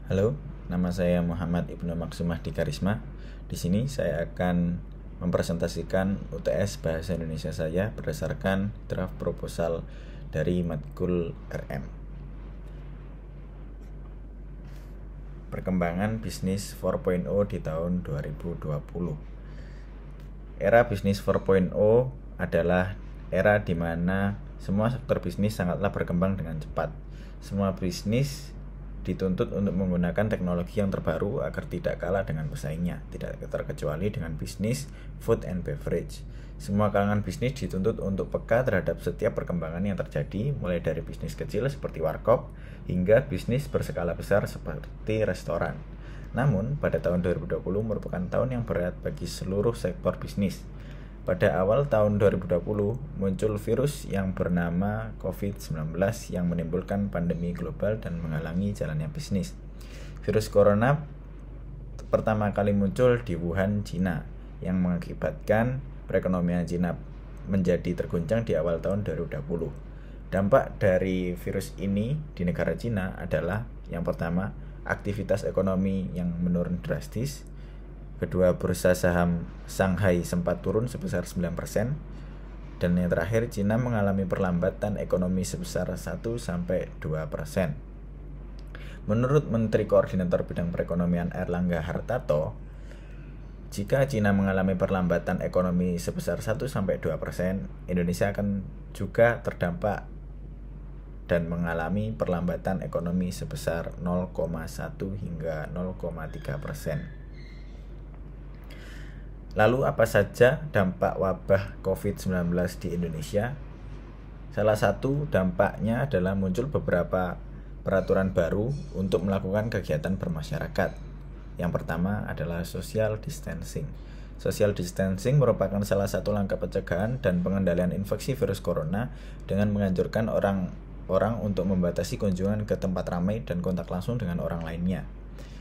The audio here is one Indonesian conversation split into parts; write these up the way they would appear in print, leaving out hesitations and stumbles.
Halo, nama saya Muhammad Ibnu Maksumah Dikarisma. Di sini saya akan mempresentasikan UTS Bahasa Indonesia saya berdasarkan draft proposal dari Matkul RM. Perkembangan bisnis 4.0 di tahun 2020. Era bisnis 4.0 adalah era di mana semua sektor bisnis sangatlah berkembang dengan cepat. Semua bisnis dituntut untuk menggunakan teknologi yang terbaru agar tidak kalah dengan pesaingnya, tidak terkecuali dengan bisnis food and beverage. Semua kalangan bisnis dituntut untuk peka terhadap setiap perkembangan yang terjadi, mulai dari bisnis kecil seperti warkop hingga bisnis berskala besar seperti restoran. Namun, pada tahun 2020 merupakan tahun yang berat bagi seluruh sektor bisnis. Pada awal tahun 2020 muncul virus yang bernama COVID-19 yang menimbulkan pandemi global dan menghalangi jalannya bisnis. Virus corona pertama kali muncul di Wuhan, Cina, yang mengakibatkan perekonomian Cina menjadi terguncang di awal tahun 2020. Dampak dari virus ini di negara Cina adalah yang pertama, aktivitas ekonomi yang menurun drastis. Kedua, bursa saham Shanghai sempat turun sebesar 9%. Dan yang terakhir, Cina mengalami perlambatan ekonomi sebesar 1-2%. Menurut Menteri Koordinator Bidang Perekonomian Airlangga Hartarto, jika Cina mengalami perlambatan ekonomi sebesar 1-2%, Indonesia akan juga terdampak dan mengalami perlambatan ekonomi sebesar 0,1 hingga 0,3%. Lalu apa saja dampak wabah COVID-19 di Indonesia? Salah satu dampaknya adalah muncul beberapa peraturan baru untuk melakukan kegiatan bermasyarakat. Yang pertama adalah social distancing. Social distancing merupakan salah satu langkah pencegahan dan pengendalian infeksi virus corona dengan menganjurkan orang untuk membatasi kunjungan ke tempat ramai dan kontak langsung dengan orang lainnya.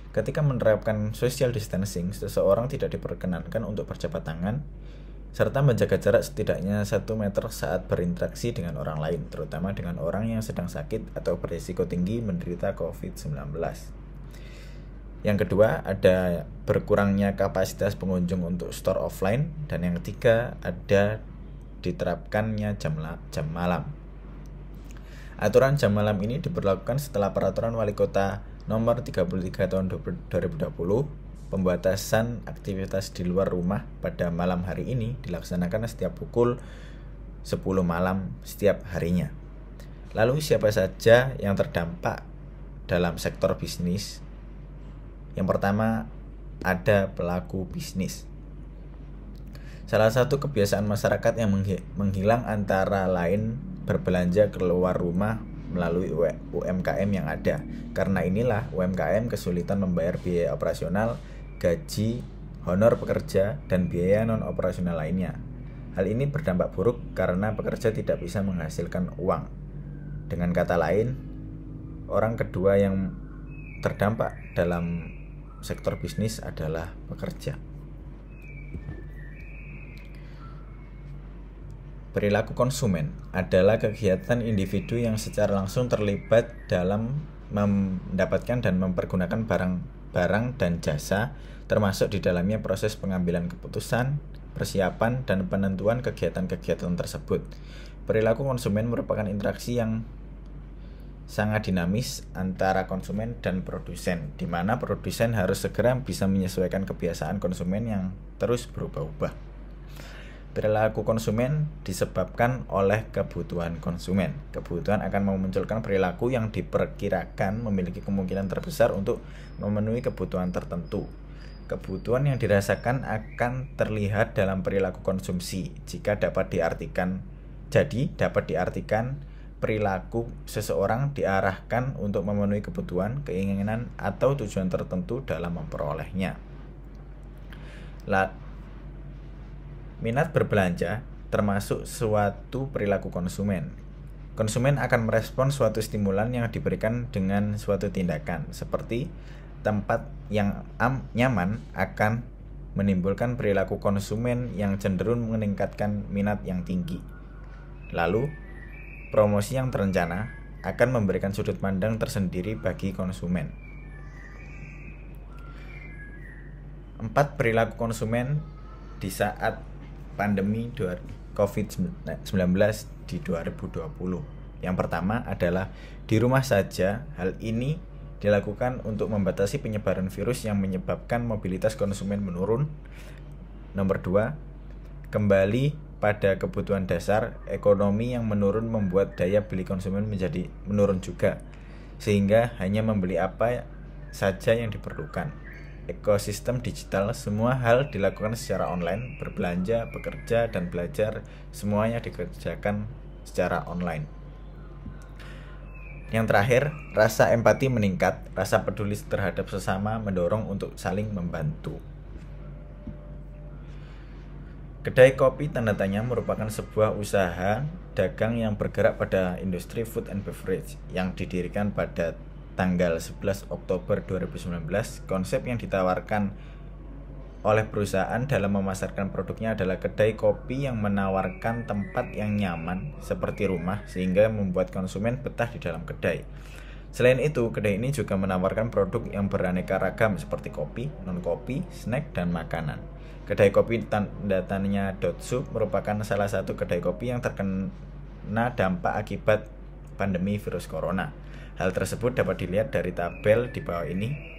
Ketika menerapkan social distancing, seseorang tidak diperkenankan untuk berjabat tangan serta menjaga jarak setidaknya 1 meter saat berinteraksi dengan orang lain, terutama dengan orang yang sedang sakit atau berisiko tinggi menderita COVID-19. Yang kedua, ada berkurangnya kapasitas pengunjung untuk store offline, dan yang ketiga, ada diterapkannya jam malam. Aturan jam malam ini diberlakukan setelah peraturan wali kota nomor 33 tahun 2020, pembatasan aktivitas di luar rumah pada malam hari ini dilaksanakan setiap pukul 10 malam setiap harinya. Lalu siapa saja yang terdampak dalam sektor bisnis? Yang pertama, ada pelaku bisnis. Salah satu kebiasaan masyarakat yang menghilang antara lain berbelanja keluar rumah melalui UMKM yang ada. Karena inilah UMKM kesulitan membayar biaya operasional, gaji, honor pekerja, dan biaya non-operasional lainnya. Hal ini berdampak buruk karena pekerja tidak bisa menghasilkan uang. Dengan kata lain, orang kedua yang terdampak dalam sektor bisnis adalah pekerja. Perilaku konsumen adalah kegiatan individu yang secara langsung terlibat dalam mendapatkan dan mempergunakan barang dan jasa, termasuk di dalamnya proses pengambilan keputusan, persiapan, dan penentuan kegiatan-kegiatan tersebut. Perilaku konsumen merupakan interaksi yang sangat dinamis antara konsumen dan produsen, di mana produsen harus segera bisa menyesuaikan kebiasaan konsumen yang terus berubah-ubah. Perilaku konsumen disebabkan oleh kebutuhan konsumen. Kebutuhan akan memunculkan perilaku yang diperkirakan memiliki kemungkinan terbesar untuk memenuhi kebutuhan tertentu. Kebutuhan yang dirasakan akan terlihat dalam perilaku konsumsi. Dapat diartikan perilaku seseorang diarahkan untuk memenuhi kebutuhan, keinginan, atau tujuan tertentu dalam memperolehnya. Minat berbelanja termasuk suatu perilaku konsumen. Konsumen akan merespon suatu stimulan yang diberikan dengan suatu tindakan, seperti tempat yang nyaman akan menimbulkan perilaku konsumen yang cenderung meningkatkan minat yang tinggi. Lalu, promosi yang terencana akan memberikan sudut pandang tersendiri bagi konsumen. 4 perilaku konsumen di saat pandemi COVID-19 di 2020. Yang pertama adalah di rumah saja. Hal ini dilakukan untuk membatasi penyebaran virus yang menyebabkan mobilitas konsumen menurun. Nomor 2, kembali pada kebutuhan dasar. Ekonomi yang menurun membuat daya beli konsumen menjadi menurun juga, sehingga hanya membeli apa saja yang diperlukan. Ekosistem digital, semua hal dilakukan secara online, berbelanja, bekerja, dan belajar, semuanya dikerjakan secara online. Yang terakhir, rasa empati meningkat, rasa peduli terhadap sesama mendorong untuk saling membantu. Kedai kopi tanda tanya merupakan sebuah usaha dagang yang bergerak pada industri food and beverage yang didirikan pada tanggal 11 Oktober 2019. Konsep yang ditawarkan oleh perusahaan dalam memasarkan produknya adalah kedai kopi yang menawarkan tempat yang nyaman seperti rumah, sehingga membuat konsumen betah di dalam kedai. Selain itu, kedai ini juga menawarkan produk yang beraneka ragam seperti kopi, non-kopi, snack, dan makanan. Kedai kopi tanda tanya Dotsu merupakan salah satu kedai kopi yang terkena dampak akibat pandemi virus corona. Hal tersebut dapat dilihat dari tabel di bawah ini.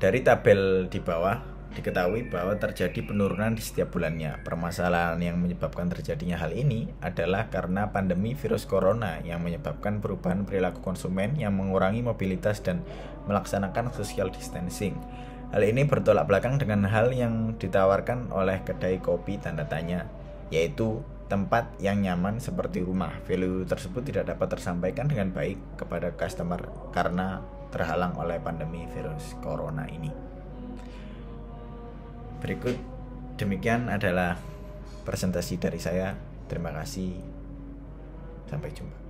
Dari tabel di bawah diketahui bahwa terjadi penurunan di setiap bulannya. Permasalahan yang menyebabkan terjadinya hal ini adalah karena pandemi virus corona yang menyebabkan perubahan perilaku konsumen yang mengurangi mobilitas dan melaksanakan social distancing. Hal ini bertolak belakang dengan hal yang ditawarkan oleh kedai kopi tanda tanya, yaitu tempat yang nyaman seperti rumah. Value tersebut tidak dapat tersampaikan dengan baik kepada customer karena terhalang oleh pandemi virus corona ini. Berikut demikian adalah presentasi dari saya. Terima kasih. Sampai jumpa.